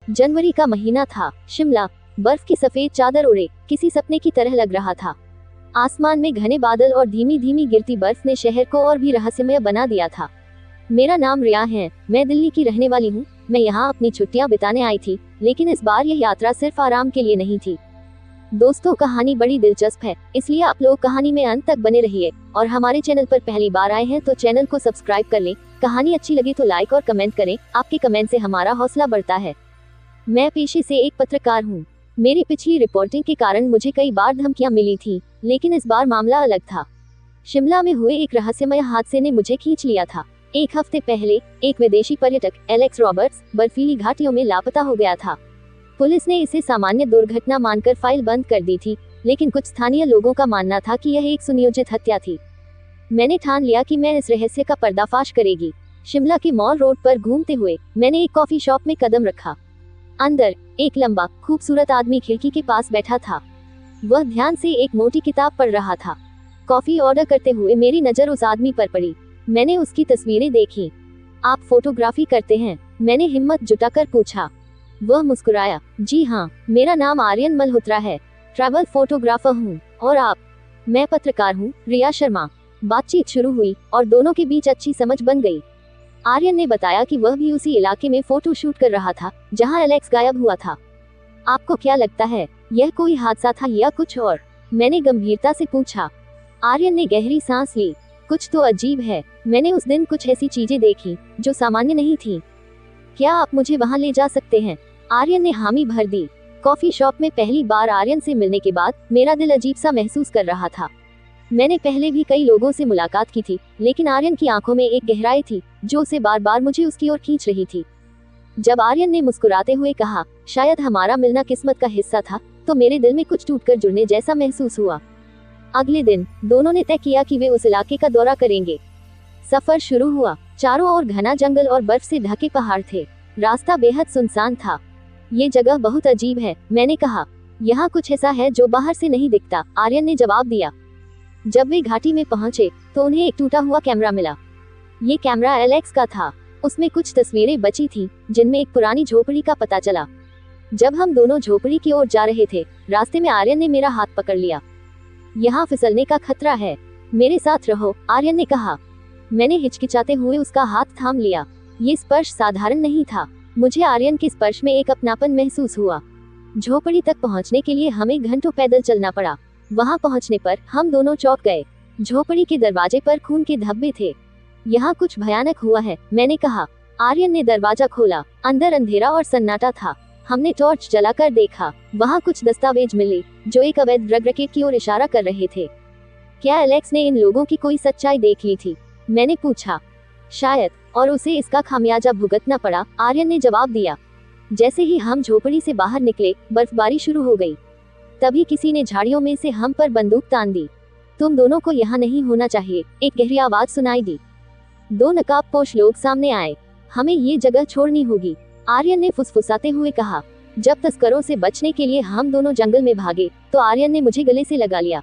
जनवरी का महीना था। शिमला बर्फ की सफेद चादर उड़े किसी सपने की तरह लग रहा था। आसमान में घने बादल और धीमी धीमी गिरती बर्फ ने शहर को और भी रहस्यमय बना दिया था। मेरा नाम रिया है, मैं दिल्ली की रहने वाली हूँ। मैं यहाँ अपनी छुट्टियाँ बिताने आई थी, लेकिन इस बार यह यात्रा सिर्फ आराम के लिए नहीं थी। दोस्तों, कहानी बड़ी दिलचस्प है, इसलिए आप लोग कहानी में अंत तक बने रहिए। और हमारे चैनल पर पहली बार आए हैं तो चैनल को सब्सक्राइब कर लें। कहानी अच्छी लगे तो लाइक और कमेंट करें, आपके कमेंट से हमारा हौसला बढ़ता है। मैं पेशे से एक पत्रकार हूँ। मेरी पिछली रिपोर्टिंग के कारण मुझे कई बार धमकियां मिली थी, लेकिन इस बार मामला अलग था। शिमला में हुए एक रहस्यमय हादसे ने मुझे खींच लिया था। एक हफ्ते पहले एक विदेशी पर्यटक एलेक्स रॉबर्ट्स बर्फीली घाटियों में लापता हो गया था। पुलिस ने इसे सामान्य दुर्घटना मानकर फाइल बंद कर दी थी, लेकिन कुछ स्थानीय लोगों का मानना था कि यह एक सुनियोजित हत्या थी। मैंने ठान लिया कि मैं इस रहस्य का पर्दाफाश करेगी। शिमला के मॉल रोड पर घूमते हुए मैंने एक कॉफी शॉप में कदम रखा। अंदर एक लंबा खूबसूरत आदमी खिड़की के पास बैठा था। वह ध्यान से एक मोटी किताब पढ़ रहा था। कॉफी ऑर्डर करते हुए मेरी नजर उस आदमी पर पड़ी। मैंने उसकी तस्वीरें देखी। आप फोटोग्राफी करते हैं? मैंने हिम्मत जुटाकर पूछा। वह मुस्कुराया। जी हाँ, मेरा नाम आर्यन मल्होत्रा है, ट्रैवल फोटोग्राफर हूँ। और आप? मैं पत्रकार हूँ, रिया शर्मा। बातचीत शुरू हुई और दोनों के बीच अच्छी समझ बन गई। आर्यन ने बताया कि वह भी उसी इलाके में फोटो शूट कर रहा था जहां एलेक्स गायब हुआ था। आपको क्या लगता है, यह कोई हादसा था या कुछ और? मैंने गंभीरता से पूछा। आर्यन ने गहरी सांस ली। कुछ तो अजीब है। मैंने उस दिन कुछ ऐसी चीजें देखी जो सामान्य नहीं थी। क्या आप मुझे वहां ले जा सकते हैं? आर्यन ने हामी भर दी। कॉफी शॉप में पहली बार आर्यन से मिलने के बाद मेरा दिल अजीब सा महसूस कर रहा था। मैंने पहले भी कई लोगों से मुलाकात की थी, लेकिन आर्यन की आंखों में एक गहराई थी जो उसे बार बार मुझे उसकी ओर खींच रही थी। जब आर्यन ने मुस्कुराते हुए कहा, शायद हमारा मिलना किस्मत का हिस्सा था, तो मेरे दिल में कुछ टूटकर जुड़ने जैसा महसूस हुआ। अगले दिन दोनों ने तय किया कि वे उस इलाके का दौरा करेंगे। सफर शुरू हुआ। चारों ओर घना जंगल और बर्फ से ढके पहाड़ थे। रास्ता बेहद सुनसान था। ये जगह बहुत अजीब है, मैंने कहा। यहाँ कुछ ऐसा है जो बाहर से नहीं दिखता, आर्यन ने जवाब दिया। जब वे घाटी में पहुंचे तो उन्हें एक टूटा हुआ कैमरा मिला। ये कैमरा एलेक्स का था। उसमें कुछ तस्वीरें बची थी, जिनमें एक पुरानी झोपड़ी का पता चला। जब हम दोनों झोपड़ी की ओर जा रहे थे, रास्ते में आर्यन ने मेरा हाथ पकड़ लिया। यहाँ फिसलने का खतरा है, मेरे साथ रहो, आर्यन ने कहा। मैंने हिचकिचाते हुए उसका हाथ थाम लिया। ये स्पर्श साधारण नहीं था। मुझे आर्यन के स्पर्श में एक अपनापन महसूस हुआ। झोपड़ी तक पहुँचने के लिए हमें घंटों पैदल चलना पड़ा। वहां पहुंचने पर हम दोनों चौंक गए। झोपड़ी के दरवाजे पर खून के धब्बे थे। यहाँ कुछ भयानक हुआ है, मैंने कहा। आर्यन ने दरवाजा खोला। अंदर अंधेरा और सन्नाटा था। हमने टॉर्च जलाकर देखा। वहाँ कुछ दस्तावेज मिले जो एक अवैध ड्रग रैकेट की ओर इशारा कर रहे थे। क्या एलेक्स ने इन लोगों की कोई सच्चाई देख ली थी? मैंने पूछा। शायद, और उसे इसका खामियाजा भुगतना पड़ा, आर्यन ने जवाब दिया। जैसे ही हम झोपड़ी से बाहर निकले, बर्फबारी शुरू हो गई। तभी किसी ने झाड़ियों में से हम पर बंदूक तान दी। तुम दोनों को यहाँ नहीं होना चाहिए, एक गहरी आवाज सुनाई दी। दो नकाबपोश लोग सामने आए। हमें ये जगह छोड़नी होगी, आर्यन ने फुसफुसाते हुए कहा। जब तस्करों से बचने के लिए हम दोनों जंगल में भागे तो आर्यन ने मुझे गले से लगा लिया।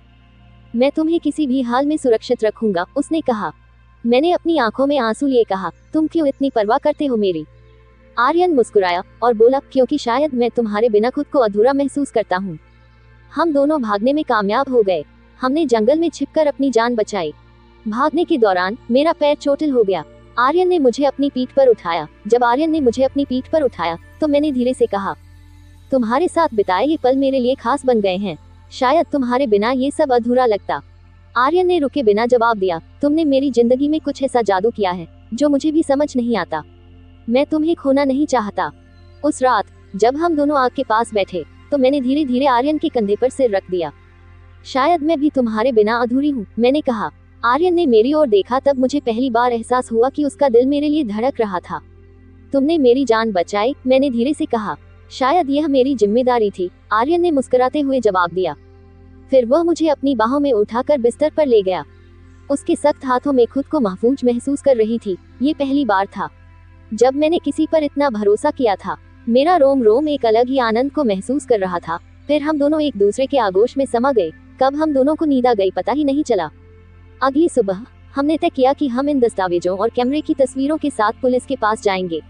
मैं तुम्हें किसी भी हाल में सुरक्षित रखूंगा, उसने कहा। मैंने अपनी आंखों में आंसू लिए कहा, तुम क्यों इतनी परवाह करते हो मेरी? आर्यन मुस्कुराया और बोला, क्योंकि शायद मैं तुम्हारे बिना खुद को अधूरा महसूस करता हूँ। हम दोनों भागने में कामयाब हो गए। हमने जंगल में छिपकर अपनी जान बचाई। भागने के दौरान मेरा पैर चोटिल हो गया। आर्यन ने मुझे अपनी पीठ पर उठाया। जब आर्यन ने मुझे अपनी पीठ पर उठाया तो मैंने धीरे से कहा, तुम्हारे साथ बिताए ये पल मेरे लिए खास बन गए हैं। शायद तुम्हारे बिना ये सब अधूरा लगता। आर्यन ने रुके बिना जवाब दिया, तुमने मेरी जिंदगी में कुछ ऐसा जादू किया है जो मुझे भी समझ नहीं आता। मैं तुम्हें खोना नहीं चाहता। उस रात जब हम दोनों आग के पास बैठे तो मैंने धीरे धीरे आर्यन के कंधे पर सिर रख दिया। शायद मैं भी तुम्हारे बिना अधूरी हूँ, मैंने कहा। आर्यन ने मेरी ओर देखा। तब मुझे पहली बार एहसास हुआ कि उसका दिल मेरे लिए धड़क रहा था। तुमने मेरी जान बचाई, मैंने धीरे से कहा। शायद यह मेरी जिम्मेदारी थी, आर्यन ने मुस्कुराते हुए जवाब दिया। फिर वह मुझे अपनी बाहों में उठाकर बिस्तर पर ले गया। उसके सख्त हाथों में खुद को महफूज महसूस कर रही थी। ये पहली बार था जब मैंने किसी पर इतना भरोसा किया था। मेरा रोम रोम एक अलग ही आनंद को महसूस कर रहा था। फिर हम दोनों एक दूसरे के आगोश में समा गए। कब हम दोनों को नींद आ गई पता ही नहीं चला। अगली सुबह हमने तय किया कि हम इन दस्तावेजों और कैमरे की तस्वीरों के साथ पुलिस के पास जाएंगे।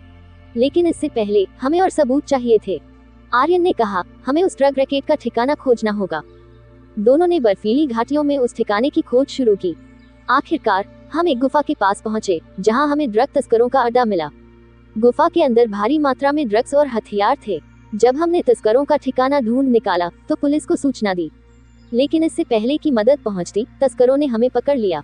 लेकिन इससे पहले हमें और सबूत चाहिए थे। आर्यन ने कहा, हमें उस ड्रग रैकेट का ठिकाना खोजना होगा। दोनों ने बर्फीली घाटियों में उस ठिकाने की खोज शुरू की। आखिरकार हम एक गुफा के पास पहुंचे, जहां हमें ड्रग तस्करों का अड्डा मिला। गुफा के अंदर भारी मात्रा में ड्रग्स और हथियार थे। जब हमने तस्करों का ठिकाना ढूंढ निकाला तो पुलिस को सूचना दी, लेकिन इससे पहले कि मदद पहुंचती, तस्करों ने हमें पकड़ लिया।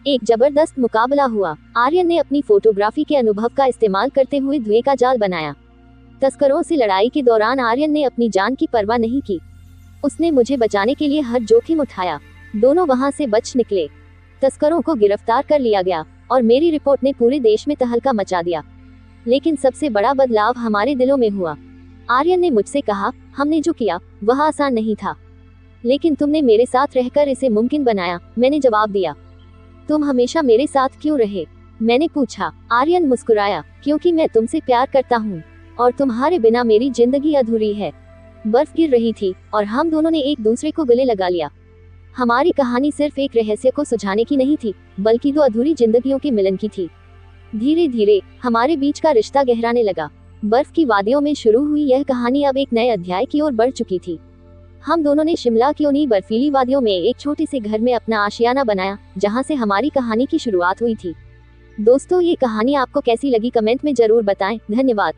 एक जबरदस्त मुकाबला हुआ। आर्यन ने अपनी फोटोग्राफी के अनुभव का इस्तेमाल करते हुए धुएं का जाल बनाया। तस्करों से लड़ाई के दौरान आर्यन ने अपनी जान की परवाह नहीं की। उसने मुझे बचाने के लिए हर जोखिम उठाया। दोनों वहां से बच निकले। तस्करों को गिरफ्तार कर लिया गया और मेरी रिपोर्ट ने पूरे देश में तहलका मचा दिया। लेकिन सबसे बड़ा बदलाव हमारे दिलों में हुआ। आर्यन ने मुझसे कहा, हमने जो किया वह आसान नहीं था, लेकिन तुमने मेरे साथ रहकर इसे मुमकिन बनाया। मैंने जवाब दिया, तुम हमेशा मेरे साथ क्यों रहे? मैंने पूछा। आर्यन मुस्कुराया, क्योंकि मैं तुमसे प्यार करता हूँ और तुम्हारे बिना मेरी जिंदगी अधूरी है। बर्फ गिर रही थी और हम दोनों ने एक दूसरे को गले लगा लिया। हमारी कहानी सिर्फ एक रहस्य को सुझाने की नहीं थी, बल्कि दो अधूरी जिंदगियों के मिलन की थी। धीरे धीरे हमारे बीच का रिश्ता गहराने लगा। बर्फ की वादियों में शुरू हुई यह कहानी अब एक नए अध्याय की ओर बढ़ चुकी थी। हम दोनों ने शिमला की उन्हीं बर्फीली वादियों में एक छोटे से घर में अपना आशियाना बनाया, जहां से हमारी कहानी की शुरुआत हुई थी। दोस्तों, ये कहानी आपको कैसी लगी कमेंट में जरूर बताएं। धन्यवाद।